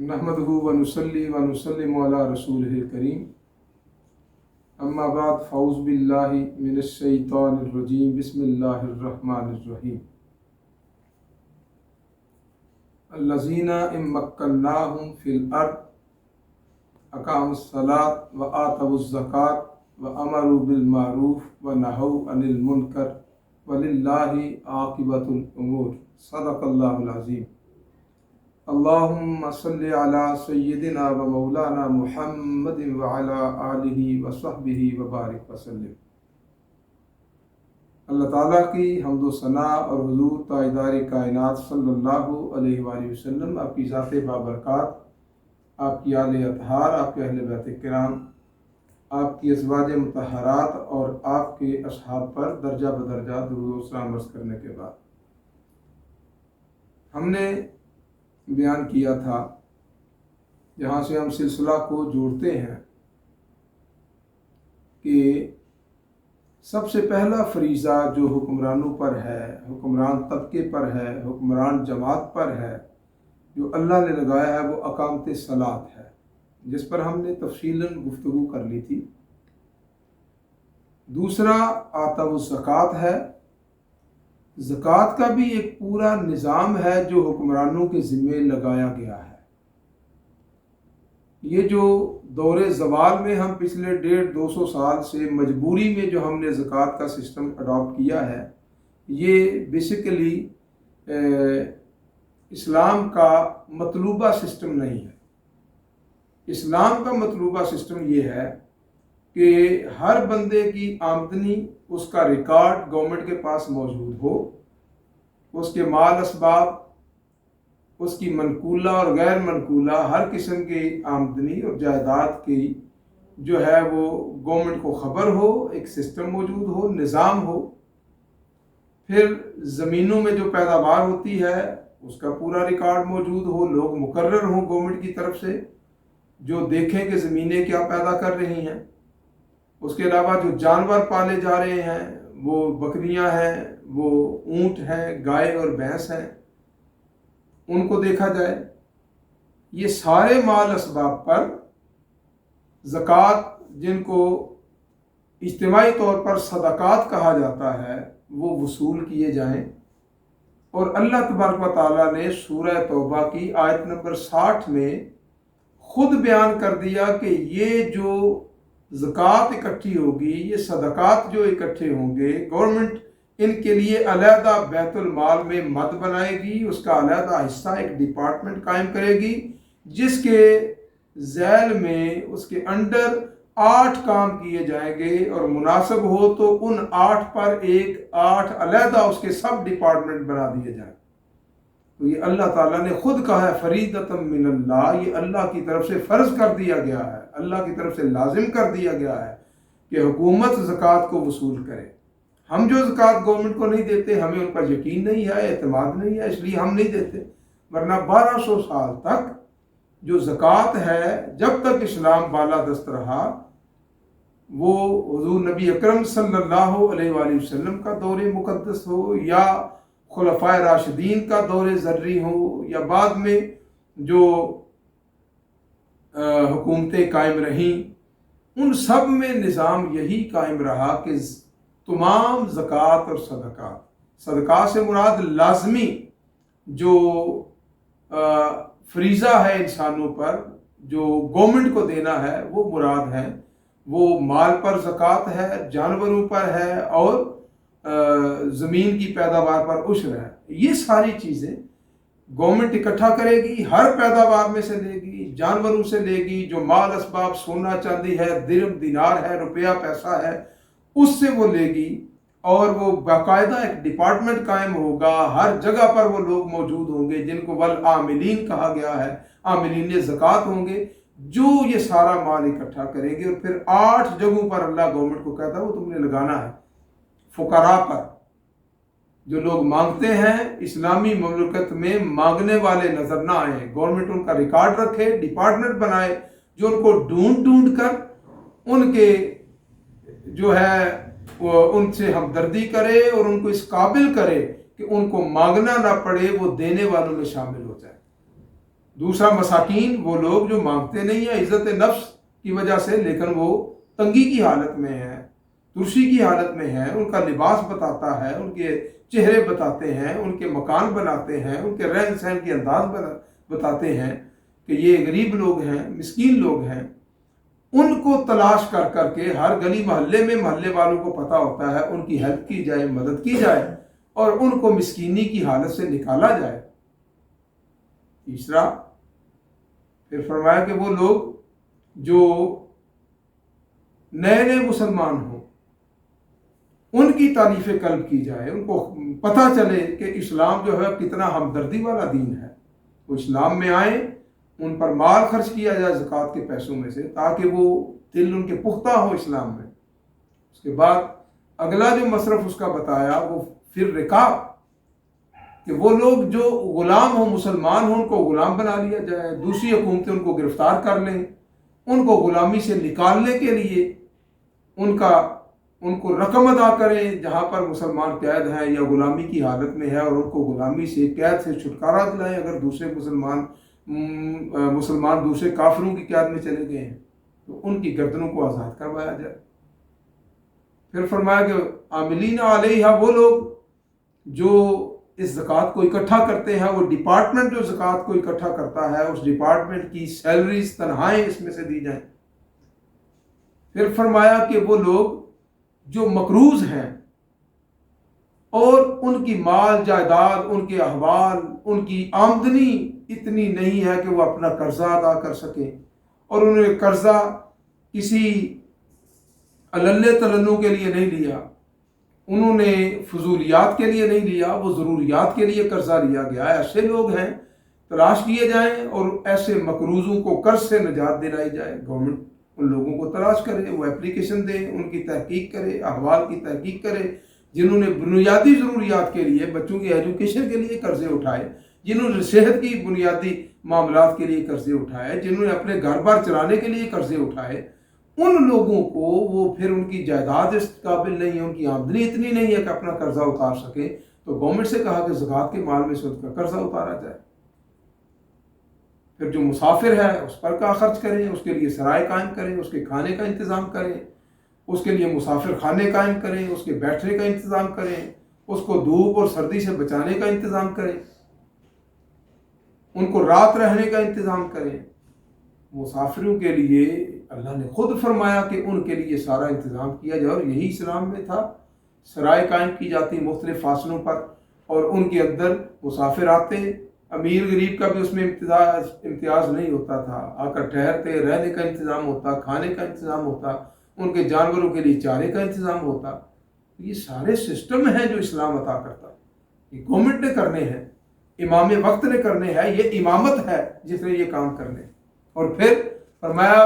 नहमदुहु व नुसल्ली व नुसल्लिमु अला रसूलिहिल करीम। अम्मा बाद फ़ऊज़ु बिल्लाहि मिनश शैतानिर रजीम। बिस्मिल्लाहिर रहमानिर रहीम। अल्लज़ीना इम्मक्कन्नाहुम फिल अर्द अक़ामुस सलात व आतवुज़ ज़कात व अमरू बिल मारूफ व नहौ अनिल मुनकर वलिल्लाहि आक़िबतुल उमूर। सदक़ल्लाहुल अज़ीम। अल्लाहुम्मा सल्लि अला सय्यिदिना व मौलाना मुहम्मदिन व अला आलिहि व सहबिहि व बारिक वसल्लम। अल्लाह ताला की हम्द व सना और हुजूर ताजदार कायनात सल्लल्लाहु अलैहि वसल्लम, आपकी ज़ात बाबरकात, आपकी आले अतहार, आपके अहले बैत किराम, आपकी अज़वाज मुतहरात और आपके असहाब पर दर्जा बदर्जा दुरूद व सलाम अर्ज़ करने के बाद हमने बयान किया था, जहाँ से हम सिलसिला को जोड़ते हैं, कि सबसे पहला फरीज़ा जो हुक्मरानों पर है, हुक्मरान तबके पर है, हुक्मरान जमात पर है, जो अल्लाह ने लगाया है, वो अकामत सलात है, जिस पर हमने तफसीलन गुफ्तगू कर ली थी। दूसरा आताव ज़कात है। ज़कात का भी एक पूरा निज़ाम है जो हुक्मरानों के ज़िम्मे लगाया गया है। ये जो दौरे ज़वाल में हम पिछले 150-200 साल से मजबूरी में जो हमने ज़कात का सिस्टम अडॉप्ट किया है, ये बेसिकली इस्लाम का मतलूबा सिस्टम नहीं है। इस्लाम का मतलूबा सिस्टम ये है कि हर बंदे की आमदनी, उसका रिकॉर्ड गवर्नमेंट के पास मौजूद हो, उसके माल असबाब, उसकी मनकूला और गैर मनकूला हर किस्म की आमदनी और जायदाद की जो है वो गवर्नमेंट को ख़बर हो, एक सिस्टम मौजूद हो, निज़ाम हो। फिर ज़मीनों में जो पैदावार होती है उसका पूरा रिकॉर्ड मौजूद हो, लोग मुकर्रर हों गवर्नमेंट की तरफ से जो देखें कि ज़मीनें क्या पैदा कर रही हैं। उसके अलावा जो जानवर पाले जा रहे हैं, वो बकरियां हैं, वो ऊँट हैं, गाय और भैंस हैं, उनको देखा जाए। ये सारे माल असबाब पर ज़कात, जिनको इज्तिमाई तौर पर सदक़ात कहा जाता है, वो वसूल किए जाएं। और अल्लाह तबारक व तआला ने सूरह तौबा की आयत नंबर 60 में खुद बयान कर दिया कि ये जो ज़कात इकट्ठी होगी, ये सदक़ात जो इकट्ठे होंगे, गवर्नमेंट इनके लिए अलहदा बैतुल माल में मद बनाएगी, उसका अलहदा हिस्सा एक डिपार्टमेंट कायम करेगी, जिसके झैल में, उसके अंडर 8 काम किए जाएंगे और मुनासिब हो तो उन 8 पर एक 8 अलहदा उसके सब डिपार्टमेंट बना दिए जाए। तो ये अल्लाह ताला ने खुद कहा है, फरीदतम मिनल्लाह, ये अल्लाह की तरफ से फ़र्ज़ कर दिया गया है, अल्लाह की तरफ से लाजिम कर दिया गया है कि हुकूमत ज़कात को वसूल करे। हम जो ज़कात गवर्नमेंट को नहीं देते, हमें उन पर यकीन नहीं है, एतमाद नहीं है, इसलिए हम नहीं देते। वरना 1200 साल तक जो ज़कात है, जब तक इस्लाम बालादस्त रहा, वो हुज़ूर नबी अकरम सल्लल्लाहु अलैहि वसल्लम का दौरे मुक़द्दस हो या खुलफ़ाए राशिदीन का दौरे ज़र्री हो या बाद में जो हुकूमतें कायम रहीं, उन सब में निज़ाम यही कायम रहा कि तमाम ज़कात और सदक़ात, सदक़ात से मुराद लाज़मी जो फरीज़ा है इंसानों पर, जो गवर्नमेंट को देना है, वो मुराद है। वो माल पर ज़कात है, जानवरों पर है और ज़मीन की पैदावार पर उश्र है। ये सारी चीज़ें गवर्नमेंट इकट्ठा करेगी, हर पैदावार में से लेगी, जानवरों से लेगी, जो माल असबाब सोना चांदी है, दिरहम दिनार है, रुपया पैसा है, उससे वो लेगी। और वो बाकायदा एक डिपार्टमेंट कायम होगा, हर जगह पर वो लोग मौजूद होंगे जिनको वल आमिलीन कहा गया है, आमिलीन ज़कात होंगे, जो ये सारा माल इकट्ठा करेंगे। और फिर 8 जगहों पर अल्लाह गवर्नमेंट को कहता है वो तुमने लगाना है। फुकरा पर, जो लोग मांगते हैं, इस्लामी ममलकत में मांगने वाले नजर ना आए, गवर्नमेंट उनका रिकॉर्ड रखे, डिपार्टमेंट बनाए जो उनको ढूंढ ढूंढ कर उनके जो है वो उनसे हमदर्दी करे और उनको इस काबिल करे कि उनको मांगना ना पड़े, वो देने वालों में शामिल हो जाए। दूसरा मसाकीन, वो लोग जो मांगते नहीं है इज़्ज़त नफ्स की वजह से, लेकिन वो तंगी की हालत में है, तुर्शी की हालत में है, उनका लिबास बताता है, उनके चेहरे बताते हैं, उनके मकान बनाते हैं, उनके रहन सहन के अंदाज बताते हैं कि ये गरीब लोग हैं, मिस्कीन लोग हैं। उनको तलाश कर करके हर गली मोहल्ले में मोहल्ले वालों को पता होता है, उनकी हेल्प की जाए, मदद की जाए और उनको मिस्कीनी की हालत से निकाला जाए। तीसरा फिर फरमाया कि वो लोग जो नए नए मुसलमान हों उनकी तारीफ कल्ब की जाए, उनको पता चले कि इस्लाम जो है कितना हमदर्दी वाला दीन है। वो इस्लाम में आए, उन पर माल खर्च किया जाए ज़कात के पैसों में से, ताकि वो दिल उनके पुख्ता हो इस्लाम में। उसके बाद अगला जो मसरफ उसका बताया वो फिर रिकाब, कि वो लोग जो ग़ुलाम हो, मुसलमान हो, उनको ग़ुलाम बना लिया जाए, दूसरी हुकूमतें उनको गिरफ़्तार कर लें, उनको ग़ुलामी से निकालने के लिए उनको रकम अदा करें जहाँ पर मुसलमान कैद हैं या ग़ुलामी की हालत में है, और उनको ग़ुलामी से, कैद से छुटकारा दिलाएं। अगर दूसरे मुसलमान दूसरे काफिरों की कैद में चले गए हैं तो उनकी गर्दनों को आज़ाद करवाया जाए। फिर फरमाया कि आमिलीन अलैहा, वो लोग जो इस ज़कात को इकट्ठा करते हैं, वो डिपार्टमेंट जो ज़कात को इकट्ठा करता है, उस डिपार्टमेंट की सैलरीज, तनख्वाहें इसमें से दी जाएं। फिर फरमाया कि वो लोग जो मकरूज हैं और उनकी माल जायदाद, उनके अहवाल, उनकी आमदनी इतनी नहीं है कि वो अपना कर्जा अदा कर सकें, और उन्होंने कर्जा किसी अल्ले तलन्नू के लिए नहीं लिया, उन्होंने फजूलियात के लिए नहीं लिया, वो ज़रूरियात के लिए कर्जा लिया गया। ऐसे लोग हैं, तलाश किए जाएं और ऐसे मकरूज़ों को कर्ज से निजात दिलाई जाए। गवर्नमेंट उन लोगों को तलाश करे, वो एप्लीकेशन दें, उनकी तहकीक करे, अहवाल की तहकीक करे, जिन्होंने बुनियादी ज़रूरियात के लिए, बच्चों की एजुकेशन के लिए कर्जे उठाए, जिन्होंने सेहत की बुनियादी मामलात के लिए कर्जे उठाए, जिन्होंने अपने घर बार चलाने के लिए कर्जे उठाए, उन लोगों को वो फिर उनकी जायदाद इस काबिल नहीं है, उनकी आमदनी इतनी नहीं है कि अपना कर्जा उतार सके, तो गवर्नमेंट से कहा कि ज़कात के माल में से उसका कर्जा उतारा जाए। फिर जो मुसाफिर है उस पर का खर्च करें, उसके लिए सराय कायम करें, उसके खाने का इंतज़ाम करें, उसके लिए मुसाफिर खाने कायम करें, उसके बैठने का इंतज़ाम करें, उसको धूप और सर्दी से बचाने का इंतज़ाम करें, उनको रात रहने का इंतज़ाम करें। मुसाफिरों के लिए अल्लाह ने खुद फरमाया कि उनके लिए सारा इंतज़ाम किया जाए, और यही इस्लाम में था। सराय कायम की जाती मुख्तलिफ फासलों पर, और उनके अंदर मुसाफिर आते, अमीर गरीब का भी उसमें इम्तियाज़ नहीं होता था, आकर ठहरते, रहने का इंतज़ाम होता, खाने का इंतज़ाम होता, उनके जानवरों के लिए चारे का इंतज़ाम होता। ये सारे सिस्टम हैं जो इस्लाम अता करता, ये गवर्नमेंट ने करने हैं, इमाम वक्त ने करने हैं, ये इमामत है जिसने ये काम करने। और फिर फरमाया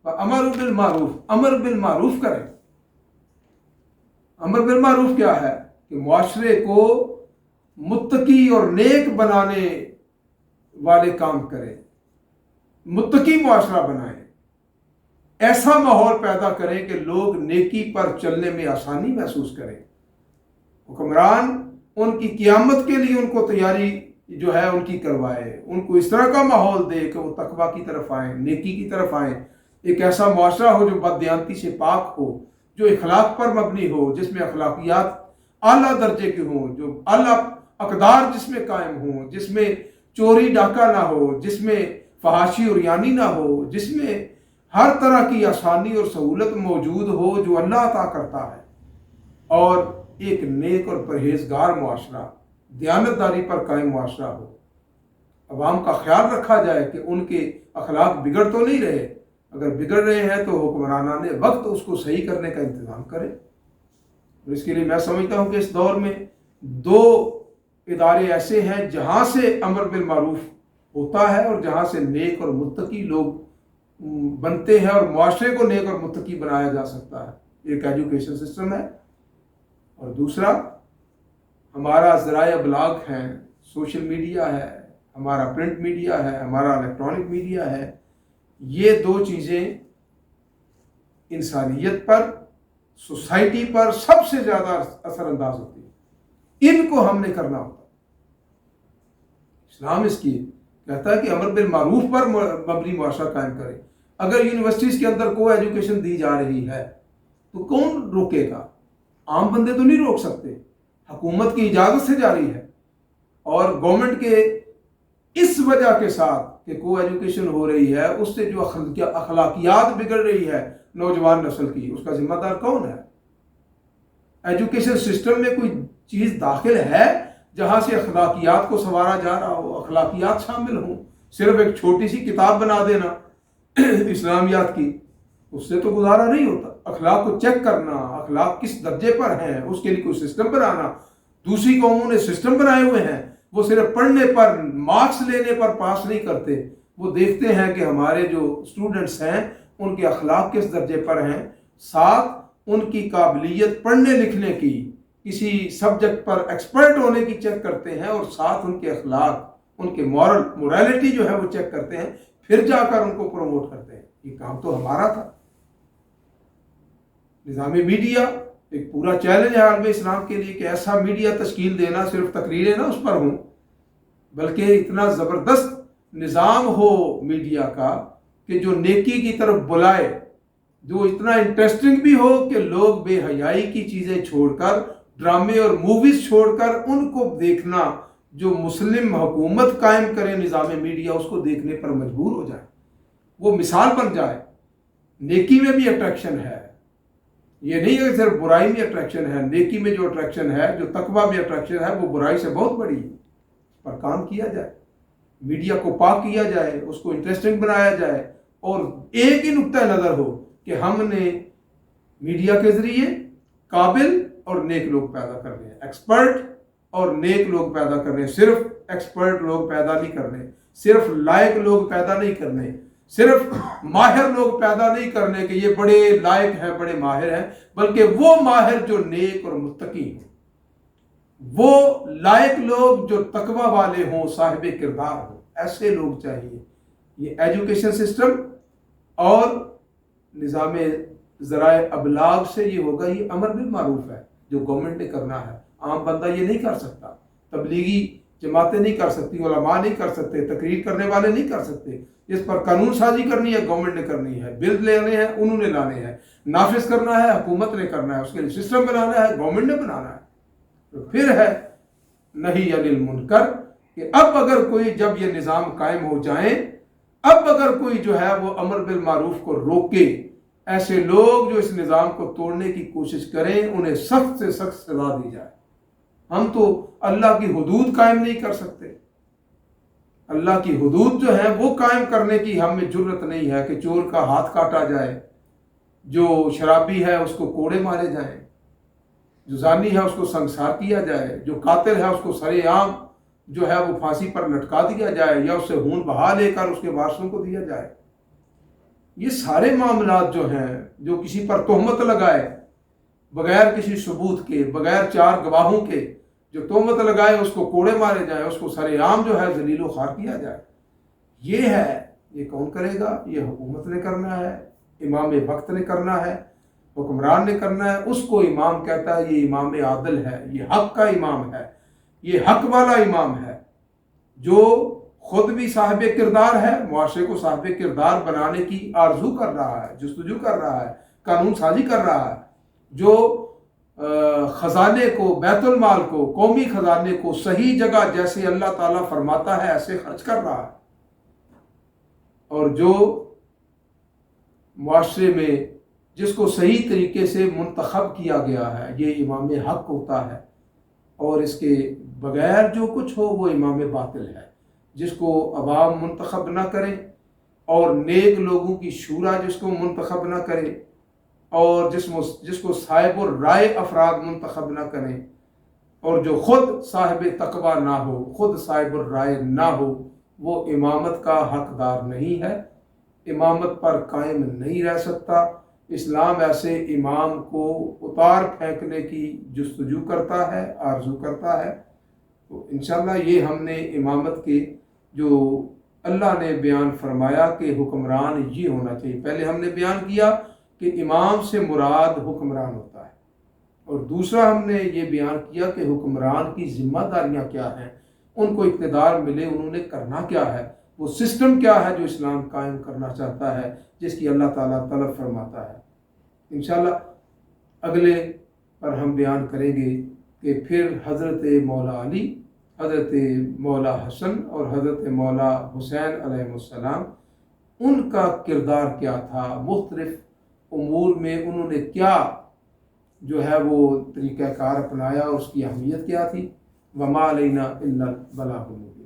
अमर बिल मारूफ, अमर बिल मारूफ करें। अमर बिल मारूफ क्या है कि मुआशरे को मुत्तकी और नेक बनाने वाले काम करें, मुत्तकी मुआशरा बनाएं, ऐसा माहौल पैदा करें कि लोग नेकी पर चलने में आसानी महसूस करें। हुक्मरान उनकी क़यामत के लिए उनको तैयारी जो है उनकी करवाए, उनको इस तरह का माहौल दे कि वो तकवा की तरफ आए, नेकी की तरफ आए। एक ऐसा मुआशरा हो जो बददियानती से पाक हो, जो इखलाक पर मबनी हो, जिसमें अखलाकियात आला दर्जे की हों, जो आला अकदार जिसमें कायम हों, जिसमें चोरी डाका ना हो, जिसमें फहाशी और यानी ना हो, जिसमें हर तरह की आसानी और सहूलत मौजूद हो जो अल्लाह अता करता है, और एक नेक और परहेजगार मुआशरा, दयानतदारी पर कायम मुआशरा हो। अवाम का ख्याल रखा जाए कि उनके अखलाक बिगड़ तो नहीं रहे, अगर बिगड़ रहे हैं तो हुक्मरानाने वक्त उसको सही करने का इंतज़ाम करें। और इसके लिए मैं समझता हूँ कि इस दौर में दो इदारे ऐसे हैं जहाँ से अमर बिल मारूफ होता है और जहाँ से नेक और मुत्तकी लोग बनते हैं और मुआशरे को नेक और मुत्तकी बनाया जा सकता है। एक एजुकेशन सिस्टम है, और दूसरा हमारा ज़राए अबलाग है, सोशल मीडिया है, हमारा प्रिंट मीडिया है, हमारा इलेक्ट्रॉनिक मीडिया है। ये दो चीज़ें इंसानियत पर, सोसाइटी पर सबसे ज़्यादा असरअंदाज होती है। इनको हमने करना होता। इस्लाम इसकी کہتا ہے کہ امر بالمعروف پر مبنی معاشرہ قائم کرے۔ اگر یونیورسٹیز کے اندر کو ایجوکیشن دی جا رہی ہے تو کون روکے گا؟ عام بندے تو نہیں روک سکتے، حکومت کی اجازت سے جاری ہے، اور گورنمنٹ کے اس وجہ کے ساتھ کہ کو ایجوکیشن ہو رہی ہے اس سے جو اخلاقیات بگڑ رہی ہے نوجوان نسل کی، اس کا ذمہ دار کون ہے؟ ایجوکیشن سسٹم میں کوئی چیز داخل ہے جہاں سے اخلاقیات کو سنوارا جا رہا ہو، اخلاقیات شامل ہوں؟ صرف ایک چھوٹی سی کتاب بنا دینا اسلامیات کی، اس سے تو گزارا نہیں ہوتا۔ اخلاق کو چیک کرنا، اخلاق کس درجے پر ہیں، اس کے لیے کوئی سسٹم بنانا۔ دوسری قوموں نے سسٹم بنائے ہوئے ہیں، وہ صرف پڑھنے پر، مارکس لینے پر پاس نہیں کرتے، وہ دیکھتے ہیں کہ ہمارے جو اسٹوڈنٹس ہیں ان کے اخلاق کس درجے پر ہیں، ساتھ ان کی قابلیت پڑھنے لکھنے کی، کسی سبجیکٹ پر ایکسپرٹ ہونے کی چیک کرتے ہیں، اور ساتھ ان کے اخلاق، ان کے موریلٹی جو ہے وہ چیک کرتے ہیں، پھر جا کر ان کو پروموٹ کرتے ہیں۔ یہ کام تو ہمارا تھا۔ نظام میڈیا ایک پورا چیلنج ہے عالم اسلام کے لیے کہ ایسا میڈیا تشکیل دینا، صرف تقریریں نہ اس پر ہوں، بلکہ اتنا زبردست نظام ہو میڈیا کا کہ جو نیکی کی طرف بلائے، جو اتنا انٹرسٹنگ بھی ہو کہ لوگ بے حیائی کی چیزیں چھوڑ کر، ڈرامے اور موویز چھوڑ کر ان کو دیکھنا، جو مسلم حکومت قائم کرے نظام میڈیا، اس کو دیکھنے پر مجبور ہو جائے، وہ مثال بن جائے۔ نیکی میں بھی اٹریکشن ہے، یہ نہیں ہے صرف برائی میں اٹریکشن ہے، نیکی میں جو اٹریکشن ہے، جو تقویٰ میں اٹریکشن ہے، وہ برائی سے بہت بڑی ہے۔ پر کام کیا جائے، میڈیا کو پاک کیا جائے، اس کو انٹرسٹنگ بنایا جائے، اور ایک ہی نقطہ نظر ہو کہ ہم نے میڈیا کے ذریعے قابل اور نیک لوگ پیدا کرنے ہیں، ایکسپرٹ اور نیک لوگ پیدا کرنے، صرف ایکسپرٹ لوگ پیدا نہیں کرنے، صرف لائق لوگ پیدا نہیں کرنے، صرف ماہر لوگ پیدا نہیں کرنے کہ یہ بڑے لائق ہیں، بڑے ماہر ہیں، بلکہ وہ ماہر جو نیک اور متقی ہیں، وہ لائق لوگ جو تقوی والے ہوں، صاحب کردار ہوں، ایسے لوگ چاہیے۔ یہ ایجوکیشن سسٹم اور نظام ذرائع ابلاغ سے یہ ہوگا، یہ امر بالمعروف ہے جو گورنمنٹ نے کرنا ہے، عام بندہ یہ نہیں کر سکتا، تبلیغی جماعتیں نہیں کر سکتی، علماء نہیں کر سکتے، تقریر کرنے والے نہیں کر سکتے۔ اس پر قانون سازی کرنی ہے، گورنمنٹ نے کرنی ہے، بل لینے ہیں انہوں نے لانے ہیں، نافذ کرنا ہے حکومت نے کرنا ہے، اس کے لیے سسٹم بنانا ہے گورنمنٹ نے بنانا ہے۔ تو پھر ہے نہی عن المنکر کہ اب اگر کوئی، جب یہ نظام قائم ہو جائیں، اب اگر کوئی جو ہے وہ امر بالمعروف کو روکے، ایسے لوگ جو اس نظام کو توڑنے کی کوشش کریں، انہیں سخت سے سخت سزا دی جائے۔ ہم تو اللہ کی حدود قائم نہیں کر سکتے، اللہ کی حدود جو ہے وہ قائم کرنے کی ہم میں جرت نہیں ہے کہ چور کا ہاتھ کاٹا جائے، جو شرابی ہے اس کو کوڑے مارے جائیں، جو زانی ہے اس کو سنگسار کیا جائے، جو قاتل ہے اس کو سرے عام جو ہے وہ پھانسی پر لٹکا دیا جائے، یا اس سے خون بہا لے کر اس کے وارثوں کو دیا جائے۔ یہ سارے معاملات جو ہیں، جو کسی پر تہمت لگائے بغیر کسی ثبوت کے، بغیر چار گواہوں کے، جو تہمت لگائے اس کو کوڑے مارے جائیں، اس کو سرے عام جو ہے ذلیل و خوار کیا جائے، یہ ہے۔ یہ کون کرے گا؟ یہ حکومت نے کرنا ہے، امام وقت نے کرنا ہے، حکمران نے کرنا ہے۔ اس کو امام کہتا ہے، یہ امام عادل ہے، یہ حق کا امام ہے، یہ حق والا امام ہے، جو خود بھی صاحب کردار ہے، معاشرے کو صاحب کردار بنانے کی آرزو کر رہا ہے، جستجو کر رہا ہے، قانون سازی کر رہا ہے، جو خزانے کو، بیت المال کو، قومی خزانے کو صحیح جگہ جیسے اللہ تعالیٰ فرماتا ہے ایسے خرچ کر رہا ہے، اور جو معاشرے میں جس کو صحیح طریقے سے منتخب کیا گیا ہے، یہ امام حق ہوتا ہے، اور اس کے بغیر جو کچھ ہو وہ امام باطل ہے، جس کو عوام منتخب نہ کریں، اور نیک لوگوں کی شورا جس کو منتخب نہ کرے، اور جس کو صاحب الرائے افراد منتخب نہ کریں، اور جو خود صاحب تقوی نہ ہو، خود صاحب الرائے نہ ہو، وہ امامت کا حقدار نہیں ہے، امامت پر قائم نہیں رہ سکتا۔ اسلام ایسے امام کو اتار پھینکنے کی جستجو کرتا ہے، آرزو کرتا ہے۔ تو انشاءاللہ یہ ہم نے امامت کے جو اللہ نے بیان فرمایا کہ حکمران یہ ہونا چاہیے، پہلے ہم نے بیان کیا کہ امام سے مراد حکمران ہوتا ہے، اور دوسرا ہم نے یہ بیان کیا کہ حکمران کی ذمہ داریاں کیا ہیں، ان کو اقتدار ملے انہوں نے کرنا کیا ہے، وہ سسٹم کیا ہے جو اسلام قائم کرنا چاہتا ہے، جس کی اللہ تعالیٰ طلب فرماتا ہے۔ انشاءاللہ اگلے پر ہم بیان کریں گے کہ پھر حضرت مولا علی، حضرت مولا حسن اور حضرت مولا حسین علیہ السلام، ان کا کردار کیا تھا، مختلف امور میں انہوں نے کیا جو ہے وہ طریقہ کار اپنایا اور اس کی اہمیت کیا تھی۔ وما علینا الا البلاغ المبین۔